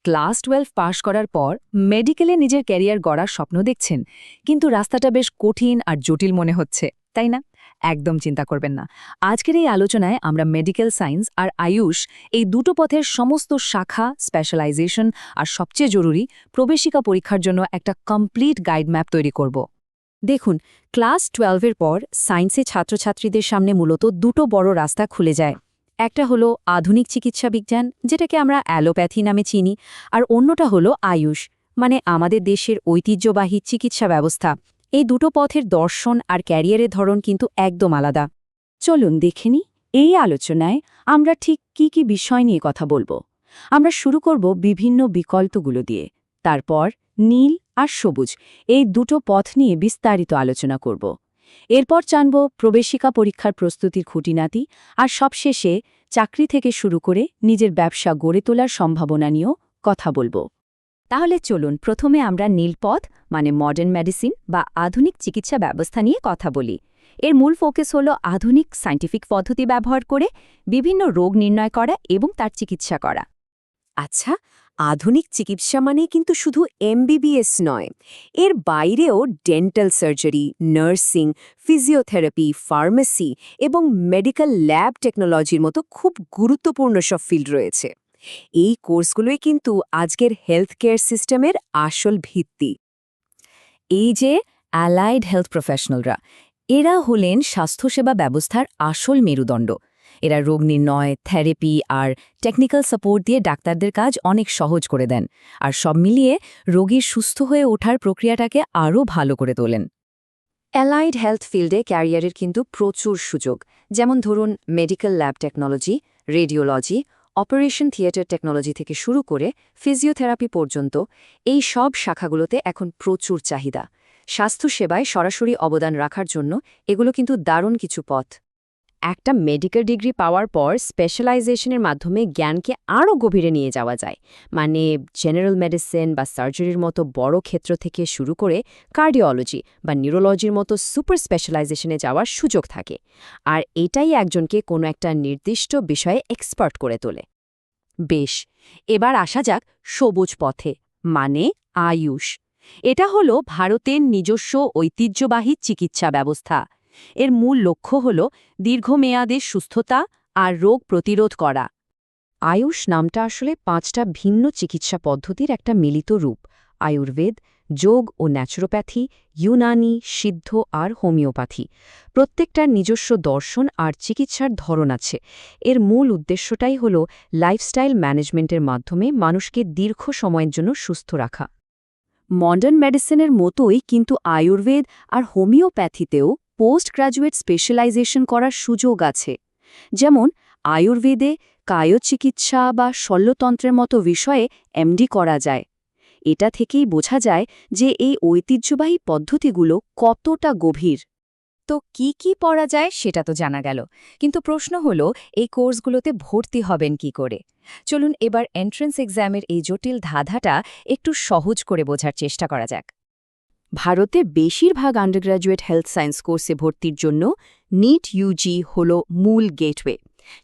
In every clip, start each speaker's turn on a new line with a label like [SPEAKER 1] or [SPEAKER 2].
[SPEAKER 1] Class 12 পাশ করার পর মেডিকেলে নিজের ক্যারিয়ার গড়ার স্বপ্ন দেখছেন, কিন্তু রাস্তাটা বেশ কঠিন আর জটিল মনে হচ্ছে, তাই না? একদম চিন্তা করবেন না। আজকের এই আলোচনায় আমরা মেডিকেল সায়েন্স আর আয়ুষ এই দুটো পথের সমস্ত শাখা, স্পেশালাইজেশন আর সবচেয়ে জরুরি প্রবেশিকা পরীক্ষার জন্য একটা কমপ্লিট গাইড ম্যাপ তৈরি করব।
[SPEAKER 2] দেখুন, ক্লাস 12-এর পর সায়েন্সে ছাত্রছাত্রীদের সামনে মূলত দুটো বড় রাস্তা খুলে যায়। একটা হলো আধুনিক চিকিৎসা বিজ্ঞান, যেটাকে আমরা অ্যালোপ্যাথি নামে চিনি, আর অন্যটা হলো আয়ুষ, মানে আমাদের দেশের ঐতিহ্যবাহী চিকিৎসা ব্যবস্থা। এই দুটো পথের দর্শন আর ক্যারিয়ারের ধরন কিন্তু একদম আলাদা। চলুন দেখে নিই এই আলোচনায় আমরা ঠিক কি কি বিষয় নিয়ে কথা বলবো। আমরা শুরু করব বিভিন্ন বিকল্পগুলো দিয়ে, তারপর নীল আর সবুজ এই দুটো পথ নিয়ে বিস্তারিত আলোচনা করব। এরপর জানব প্রবেশিকা পরীক্ষার প্রস্তুতির খুঁটিনাটি, আর সবশেষে চাকরি থেকে শুরু করে নিজের ব্যবসা গড়ে তোলার সম্ভাবনা নিয়েও কথা বলবো। তাহলে চলুন প্রথমে আমরা নীলপথ মানে মডার্ন মেডিসিন বা আধুনিক চিকিৎসা ব্যবস্থা নিয়ে কথা বলি। এর মূল ফোকাস হলো আধুনিক সায়েন্টিফিক পদ্ধতি ব্যবহার করে বিভিন্ন রোগ নির্ণয় করা এবং তার চিকিৎসা করা।
[SPEAKER 3] আচ্ছা, আধুনিক চিকিৎসা মানে কিন্তু শুধু এমবিবিএস নয়, এর বাইরেও dental surgery, nursing, physiotherapy, pharmacy এবং মেডিকেল ল্যাব টেকনোলজির মতো খুব গুরুত্বপূর্ণ সব ফিল্ড রয়েছে। এই কোর্সগুলোই কিন্তু আজকের হেলথ কেয়ার সিস্টেমের আসল ভিত্তি।
[SPEAKER 2] এই যে অ্যালাইড হেলথ প্রফেশনালরা, এরা হলেন স্বাস্থ্যসেবা ব্যবস্থার আসল মেরুদণ্ড। এরা রোগ নির্ণয়, থেরাপি আর টেকনিক্যাল সাপোর্ট দিয়ে ডাক্তারদের কাজ অনেক সহজ করে দেন, আর সব মিলিয়ে রোগীর সুস্থ হয়ে ওঠার প্রক্রিয়াটাকে আরও ভালো করে তোলেন।
[SPEAKER 3] অ্যালাইড হেলথ ফিল্ডে ক্যারিয়ারের কিন্তু প্রচুর সুযোগ, যেমন ধরুন medical lab technology, radiology, operation theatre technology থেকে শুরু করে ফিজিওথেরাপি পর্যন্ত এই সব শাখাগুলোতে এখন প্রচুর চাহিদা। স্বাস্থ্যসেবায় সরাসরি অবদান রাখার জন্য এগুলো কিন্তু দারুণ কিছু পথ। একটা মেডিকেল ডিগ্রি পাওয়ার পর স্পেশালাইজেশনের মাধ্যমে জ্ঞানকে আরও গভীরে নিয়ে যাওয়া যায়, মানে জেনারেল মেডিসিন বা সার্জারির মতো বড় ক্ষেত্র থেকে শুরু করে কার্ডিওলজি বা নিউরোলজির মতো সুপার স্পেশালাইজেশনে যাওয়ার সুযোগ থাকে। আর এটাই একজনকে কোনো একটা নির্দিষ্ট বিষয়ে এক্সপার্ট করে তোলে। বেশ, এবার আসা যাক সবুজ পথে, মানে আয়ুষ। এটা হলো ভারতের নিজস্ব ঐতিহ্যবাহী চিকিৎসা ব্যবস্থা। এর মূল লক্ষ্য হল দীর্ঘমেয়াদে সুস্থতা আর রোগ প্রতিরোধ করা। আয়ুষ নামটা আসলে 5টা ভিন্ন চিকিৎসা পদ্ধতির একটা মিলিত রূপ: আয়ুর্বেদ, যোগ ও ন্যাচুরোপ্যাথি, ইউনানি, সিদ্ধ আর হোমিওপ্যাথি। প্রত্যেকটার নিজস্ব দর্শন আর চিকিৎসার ধরন আছে। এর মূল উদ্দেশ্যটাই হল লাইফস্টাইল ম্যানেজমেন্টের মাধ্যমে মানুষকে দীর্ঘ সময়ের জন্য সুস্থ রাখা। মডার্ন মেডিসিনের মতোই কিন্তু আয়ুর্বেদ আর হোমিওপ্যাথিতেও পোস্ট গ্র্যাজুয়েট স্পেশালাইজেশন করার সুযোগ আছে। যেমন আয়ুর্বেদে কায়চিকিৎসা বা শল্যতন্ত্রের মতো বিষয়ে এমডি করা যায়। এটা থেকেই বোঝা যায় যে এই ঐতিহ্যবাহী পদ্ধতিগুলো কতটা গভীর।
[SPEAKER 2] তো কি কি পড়া যায় সেটা তো জানা গেল, কিন্তু প্রশ্ন হলো এই কোর্সগুলোতে ভর্তি হবেন কি করে। চলুন এবার এন্ট্রান্স এক্সামের এই জটিল ধাঁধাটা একটু সহজ করে বোঝার চেষ্টা করা যাক।
[SPEAKER 3] ভারতে বেশিরভাগ আন্ডারগ্র্যাজুয়েট হেলথ সায়েন্স কোর্সে ভর্তির জন্য নিট ইউজি হল মূল গেটওয়ে।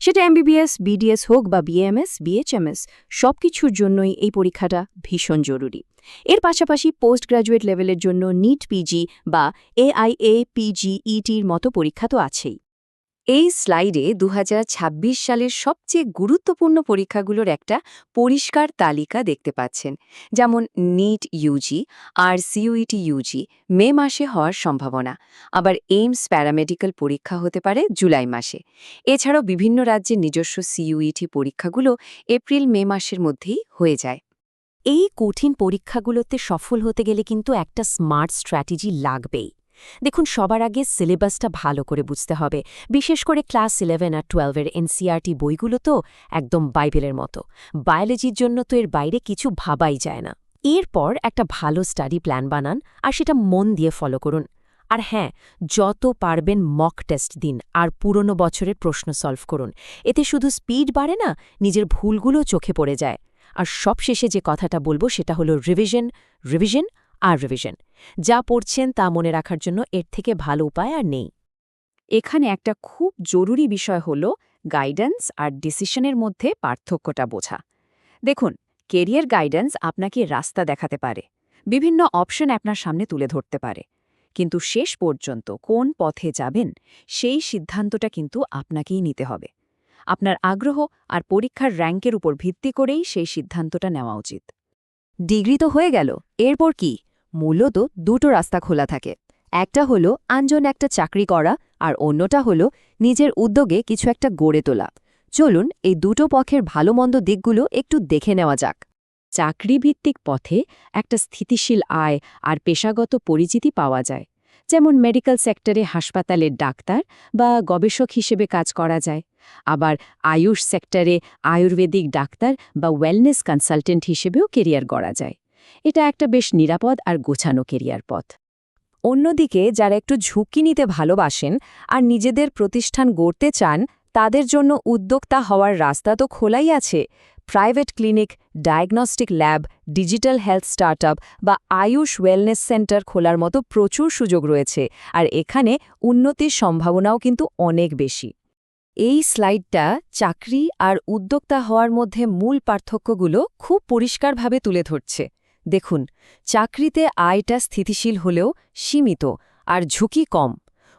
[SPEAKER 3] সেটা এমবিবিএস, বিডিএস হোক বা বিএমএস, বিএইচএমএস, সবকিছুর জন্যই এই পরীক্ষাটা ভীষণ জরুরি। এর পাশাপাশি পোস্ট গ্র্যাজুয়েট লেভেলের জন্য নিট পিজি বা এআইএ পিজিইটির মতো পরীক্ষা তো আছেই। এই স্লাইডে 2026 সালের সবচেয়ে গুরুত্বপূর্ণ পরীক্ষাগুলোর একটা পরিষ্কার তালিকা দেখতে পাচ্ছেন। যেমন নিট ইউজি আর সিইউটি ইউজি মে মাসে হওয়ার সম্ভাবনা, আবার এইমস প্যারামেডিক্যাল পরীক্ষা হতে পারে জুলাই মাসে। এছাড়াও বিভিন্ন রাজ্যের নিজস্ব সিইউটি পরীক্ষাগুলো এপ্রিল-মে মাসের মধ্যেই হয়ে যায়।
[SPEAKER 2] এই কঠিন পরীক্ষাগুলোতে সফল হতে গেলে কিন্তু একটা স্মার্ট স্ট্র্যাটেজি লাগবেই। দেখুন, সবার আগে সিলেবাসটা ভালো করে বুঝতে হবে। বিশেষ করে ক্লাস 11 আর 12-এর এনসিইআরটি বইগুলো তো একদম বাইবেলের মতো। বায়োলজির জন্য তো এর বাইরে কিছু ভাবাই যায় না। এরপর একটা ভালো স্টাডি প্ল্যান বানান আর সেটা মন দিয়ে ফলো করুন। আর হ্যাঁ, যত পারবেন মক টেস্ট দিন আর পুরনো বছরের প্রশ্ন সলভ করুন। এতে শুধু স্পিড বাড়ে না, নিজের ভুলগুলো চোখে পড়ে যায়। আর সবশেষে যে কথাটা বলবো সেটা হলো রিভিশন, রিভিশন আর রিভিশন। যা পড়ছেন তা মনে রাখার জন্য এর থেকে ভালো উপায় আর নেই।
[SPEAKER 3] এখানে একটা খুব জরুরি বিষয় হল গাইডেন্স আর ডিসিশনের মধ্যে পার্থক্যটা বোঝা। দেখুন,
[SPEAKER 2] কেরিয়ার গাইডেন্স আপনাকে রাস্তা দেখাতে পারে, বিভিন্ন অপশন আপনার সামনে তুলে ধরতে পারে, কিন্তু শেষ পর্যন্ত কোন পথে যাবেন সেই সিদ্ধান্তটা কিন্তু আপনাকেই নিতে হবে। আপনার আগ্রহ আর পরীক্ষার র্যাঙ্কের উপর ভিত্তি করেই সেই সিদ্ধান্তটা নেওয়া উচিত।
[SPEAKER 3] ডিগ্রি তো হয়ে গেল, এরপর কি? মূলত দুটো রাস্তা খোলা থাকে। একটা হলো আঞ্জন একটা চাকরি করা, আর অন্যটা হলো নিজের উদ্যোগে কিছু একটা গড়ে তোলা। চলুন এই দুটো পক্ষের ভালো মন্দ দিকগুলো একটু দেখে নেওয়া যাক।
[SPEAKER 2] চাকরিভিত্তিক পথে একটা স্থিতিশীল আয় আর পেশাগত পরিচিতি পাওয়া যায়, যেমন মেডিকেল সেক্টরে হাসপাতালের ডাক্তার বা গবেষক হিসেবে কাজ করা যায়। আবার আয়ুষ সেক্টরে আয়ুর্বেদিক ডাক্তার বা ওয়েলনেস কনসালটেন্ট হিসেবেও কেরিয়ার গড়া যায়। এটা একটা বেশ নিরাপদ আর গোছানো কেরিয়ার পথ।
[SPEAKER 3] অন্যদিকে যারা একটু ঝুঁকি নিতে ভালোবাসেন আর নিজেদের প্রতিষ্ঠান গড়তে চান, তাদের জন্য উদ্যোক্তা হওয়ার রাস্তা তো খোলাই আছে। Private clinic, diagnostic lab, digital health startup বা আয়ুষ ওয়েলনেস সেন্টার খোলার মতো প্রচুর সুযোগ রয়েছে, আর এখানে উন্নতির সম্ভাবনাও কিন্তু অনেক বেশি। এই স্লাইডটা চাকরি আর উদ্যোক্তা হওয়ার মধ্যে মূল পার্থক্যগুলো খুব পরিষ্কারভাবে তুলে ধরছে। দেখুন, চাকরিতে আয়টা স্থিতিশীল হলেও সীমিত আর ঝুঁকি কম।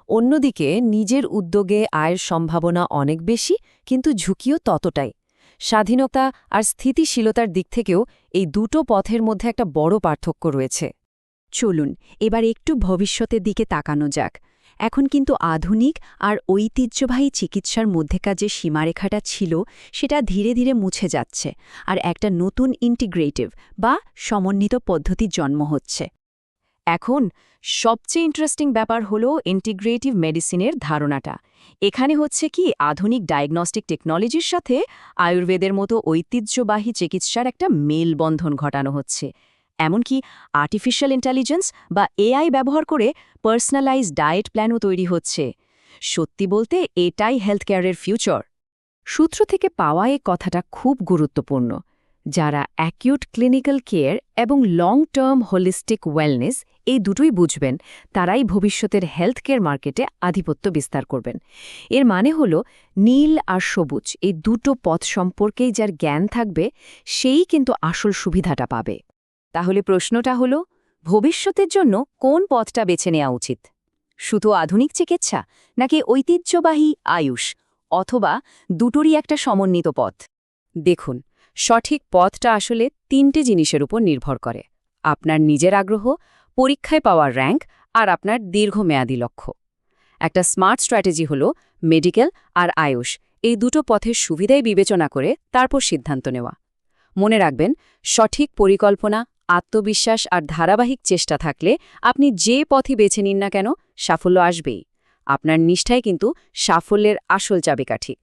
[SPEAKER 3] অন্যদিকে নিজের উদ্যোগে আয়ের সম্ভাবনা অনেক বেশি, কিন্তু ঝুঁকিও ততটাই। স্বাধীনতা আর স্থিতিশীলতার দিক থেকেও এই দুটো পথের মধ্যে একটা বড় পার্থক্য রয়েছে।
[SPEAKER 2] চলুন এবার একটু ভবিষ্যতের দিকে তাকানো যাক। এখন কিন্তু আধুনিক আর ঐতিহ্যবাহী চিকিৎসার মধ্যেকার যে সীমারেখাটা ছিল সেটা ধীরে ধীরে মুছে যাচ্ছে, আর একটা নতুন ইন্টিগ্রেটিভ বা সমন্বিত পদ্ধতির জন্ম হচ্ছে।
[SPEAKER 1] এখন সবচেয়ে ইন্টারেস্টিং ব্যাপার হলো ইন্টিগ্রেটিভ মেডিসিনের ধারণাটা। এখানে হচ্ছে কি আধুনিক ডায়াগনস্টিক টেকনোলজির সাথে আয়ুর্বেদের মতো ঐতিহ্যবাহী চিকিৎসার একটা মেলবন্ধন ঘটানো হচ্ছে। এমনকি আর্টিফিশিয়াল ইন্টেলিজেন্স বা এআই ব্যবহার করে পার্সোনালাইজ ডায়েট প্ল্যানও তৈরি হচ্ছে। সত্যি বলতে এটাই হেলথ কেয়ারের ফিউচার।
[SPEAKER 2] সূত্র থেকে পাওয়া এই কথাটা খুব গুরুত্বপূর্ণ। যারা অ্যাকিউট ক্লিনিক্যাল কেয়ার এবং লং টার্ম হোলিস্টিক ওয়েলনেস এই দুটোই বুঝবেন, তারাই ভবিষ্যতের হেলথ কেয়ার মার্কেটে আধিপত্য বিস্তার করবেন। এর মানে হল নীল আর সবুজ এই দুটো পথ সম্পর্কেই যার জ্ঞান থাকবে সেই কিন্তু আসল সুবিধাটা পাবে।
[SPEAKER 1] তাহলে প্রশ্নটা হলো, ভবিষ্যতের জন্য কোন পথটা বেছে নেওয়া উচিত? শুধু আধুনিক চিকিৎসা, নাকি ঐতিহ্যবাহী আয়ুষ, অথবা দুটোরই একটা সমন্বিত পথ?
[SPEAKER 2] দেখুন, সঠিক পথটা আসলে তিনটে জিনিসের উপর নির্ভর করে: আপনার নিজের আগ্রহ, পরীক্ষায় পাওয়ার র্যাঙ্ক আর আপনার দীর্ঘমেয়াদী লক্ষ্য। একটা স্মার্ট স্ট্র্যাটেজি হল মেডিকেল আর আয়ুষ এই দুটো পথের সুবিধাই বিবেচনা করে তারপর সিদ্ধান্ত নেওয়া। মনে রাখবেন, সঠিক পরিকল্পনা, আত্মবিশ্বাস আর ধারাবাহিক চেষ্টা থাকলে আপনি যে পথই বেছে নিন না কেন, সাফল্য আসবেই। আপনার নিষ্ঠাই কিন্তু সাফল্যের আসল চাবিকাঠি।